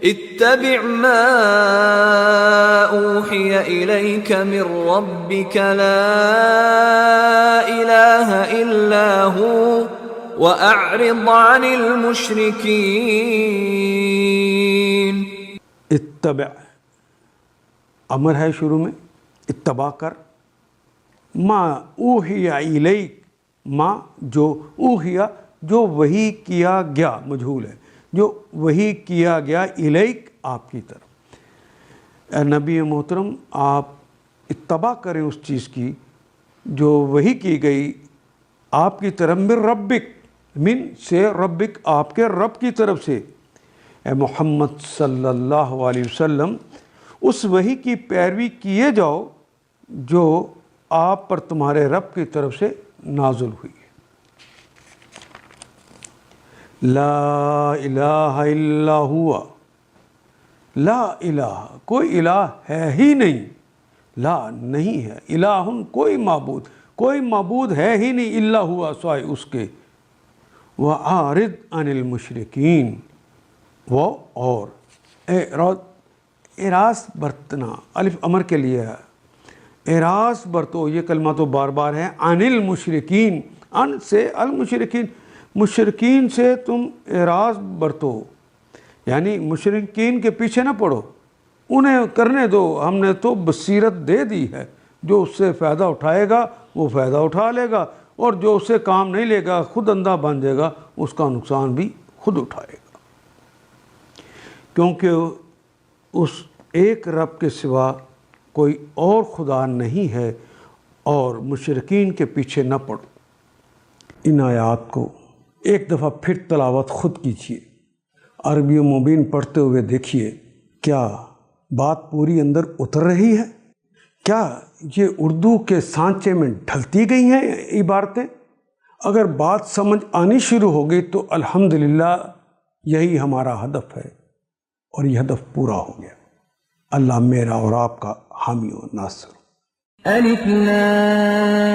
اتبع ما اوحی الیک من ربک لا الہ الا ہو واعرض عن المشرکین۔ اتبع امر ہے شروع میں، اتباع کر، ما اوحی الیک، ما جو اوحی جو وحی کیا گیا، مجہول ہے، جو وحی کیا گیا، الیک آپ کی طرف۔ اے نبی محترم، آپ اتباع کریں اس چیز کی جو وحی کی گئی آپ کی طرف، من ربک، من سے ربک آپ کے رب کی طرف سے۔ اے محمد صلی اللہ علیہ وسلم اس وحی کی پیروی کیے جاؤ جو آپ پر تمہارے رب کی طرف سے نازل ہوئی ہے۔ لا الہ الا ہوا، لا الہ کوئی الہ ہے ہی نہیں، لا نہیں ہے، الہ کوئی معبود ہے ہی نہیں، الا ہوا سوائے اس کے، وَأَعْرِضْ عَنِ الْمُشْرِكِينَ، وہ اور اعراض برتنا، الف امر کے لیے ہے، اعراض برتو، یہ کلمہ تو بار بار ہے، عن المشرکین، ان سے المشرکین، مشرکین سے تم اعراض برتو، یعنی مشرکین کے پیچھے نہ پڑو، انہیں کرنے دو، ہم نے تو بصیرت دے دی ہے، جو اس سے فائدہ اٹھائے گا وہ فائدہ اٹھا لے گا، اور جو اس سے کام نہیں لے گا، خود اندھا بن جائے گا، اس کا نقصان بھی خود اٹھائے گا، کیونکہ اس ایک رب کے سوا کوئی اور خدا نہیں ہے، اور مشرکین کے پیچھے نہ پڑو۔ ان آیات کو ایک دفعہ پھر تلاوت خود کیجیے، عربی مبین پڑھتے ہوئے دیکھیے، کیا بات پوری اندر اتر رہی ہے؟ کیا یہ اردو کے سانچے میں ڈھلتی گئی ہیں عبارتیں؟ اگر بات سمجھ آنی شروع ہو گئی تو الحمدللہ یہی ہمارا ہدف ہے، اور یہ ہدف پورا ہو گیا۔ اللہ میرا اور آپ کا حامی و ناصر۔ الف لام